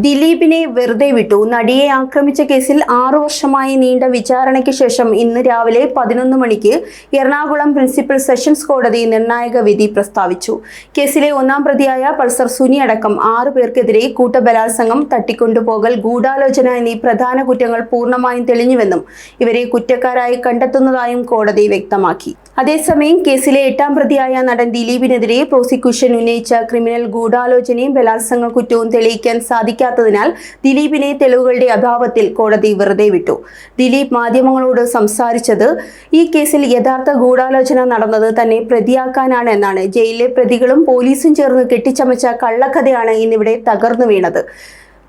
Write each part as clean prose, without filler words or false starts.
ദിലീപിനെ വെറുതെ വിട്ടു. നടിയെ ആക്രമിച്ച കേസിൽ 6 വർഷമായി നീണ്ട വിചാരണയ്ക്ക് ശേഷം ഇന്ന് രാവിലെ 11 മണിക്ക് എറണാകുളം പ്രിൻസിപ്പൽ സെഷൻസ് കോടതി നിർണായക വിധി പ്രസ്താവിച്ചു. കേസിലെ ഒന്നാം പ്രതിയായ പൾസർ സുനി അടക്കം 6 പേർക്കെതിരെ കൂട്ടബലാത്സംഗം, തട്ടിക്കൊണ്ടുപോകൽ, ഗൂഢാലോചന എന്നീ പ്രധാന കുറ്റങ്ങൾ പൂർണ്ണമായും തെളിഞ്ഞുവെന്നും ഇവരെ കുറ്റക്കാരായി കണ്ടെത്തുന്നതായും കോടതി വ്യക്തമാക്കി. അതേസമയം കേസിലെ 8ാം പ്രതിയായ നടൻ ദിലീപിനെതിരെ പ്രോസിക്യൂഷൻ ഉന്നയിച്ച ക്രിമിനൽ ഗൂഢാലോചനയും ബലാത്സംഗ കുറ്റവും തെളിയിക്കാൻ സാധിക്കാത്തതിനാൽ ദിലീപിനെ തെളിവുകളുടെ അഭാവത്തിൽ കോടതി വെറുതെ വിട്ടു. ദിലീപ് മാധ്യമങ്ങളോട് സംസാരിച്ചത് ഈ കേസിൽ യഥാർത്ഥ ഗൂഢാലോചന നടന്നത് തന്നെ പ്രതിയാക്കാനാണ് എന്നാണ്. ജയിലിലെ പ്രതികളും പോലീസും ചേർന്ന് കെട്ടിച്ചമച്ച കള്ളക്കഥയാണ് ഇന്നിവിടെ തകർന്നു വീണത്.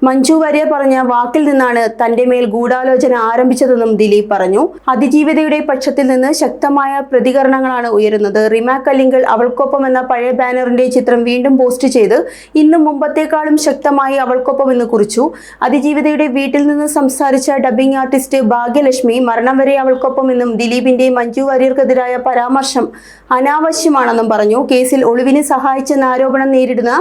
മഞ്ജു വാര്യർ പറഞ്ഞ വാക്കിൽ നിന്നാണ് തന്റെ മേൽ ഗൂഢാലോചന ആരംഭിച്ചതെന്നും ദിലീപ് പറഞ്ഞു. അതിജീവിതയുടെ പക്ഷത്തിൽ നിന്ന് ശക്തമായ പ്രതികരണങ്ങളാണ് ഉയരുന്നത്. റിമ കല്ലിങ്കൽ അവൾക്കൊപ്പം എന്ന പഴയ ബാനറിന്റെ ചിത്രം വീണ്ടും പോസ്റ്റ് ചെയ്ത് ഇന്നും മുമ്പത്തേക്കാളും ശക്തമായി അവൾക്കൊപ്പം എന്ന് കുറിച്ചു. അതിജീവിതയുടെ വീട്ടിൽ നിന്ന് സംസാരിച്ച ഡബ്ബിംഗ് ആർട്ടിസ്റ്റ് ഭാഗ്യലക്ഷ്മി മരണം വരെ അവൾക്കൊപ്പം എന്നും ദിലീപിന്റെ മഞ്ജു വാര്യർക്കെതിരായ പരാമർശം അനാവശ്യമാണെന്നും പറഞ്ഞു. കേസിൽ ഒളിവിന് സഹായിച്ചെന്ന ആരോപണം നേരിടുന്ന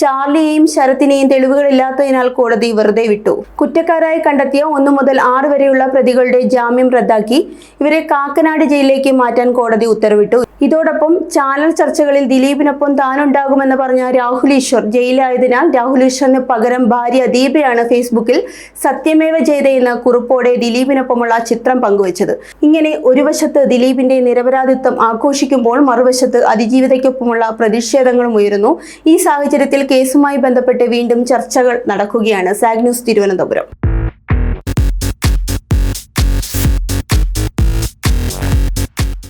ചാർലിയെയും ശരത്തിനെയും തെളിവുകളില്ലാത്തതിനാൽ കോടതി വെറുതെ വിട്ടു. കുറ്റക്കാരായി കണ്ടെത്തിയ 1 മുതൽ 6 വരെയുള്ള പ്രതികളുടെ ജാമ്യം റദ്ദാക്കി ഇവരെ കാക്കനാട് ജയിലിലേക്ക് മാറ്റാൻ കോടതി ഉത്തരവിട്ടു. ഇതോടൊപ്പം ചാനൽ ചർച്ചകളിൽ ദിലീപിനൊപ്പം താനുണ്ടാകുമെന്ന് പറഞ്ഞ രാഹുൽ ഈശ്വർ ജയിലായതിനാൽ രാഹുൽ ഈശ്വറിന് പകരം ഭാര്യ ദീപയാണ് ഫേസ്ബുക്കിൽ സത്യമേവ ജയതേ എന്ന കുറിപ്പോടെ ദിലീപിനൊപ്പമുള്ള ചിത്രം പങ്കുവച്ചത്. ഇങ്ങനെ ഒരു വശത്ത് ദിലീപിന്റെ നിരപരാധിത്വം ആഘോഷിക്കുമ്പോൾ മറുവശത്ത് അതിജീവിതയ്ക്കൊപ്പമുള്ള പ്രതിഷേധങ്ങളും ഉയരുന്നു. ഈ സാഹചര്യത്തിൽ കേസുമായി ബന്ധപ്പെട്ട് വീണ്ടും ചർച്ചകൾ നടക്കുകയാണ്. Zag news, Thiruvananthapuram.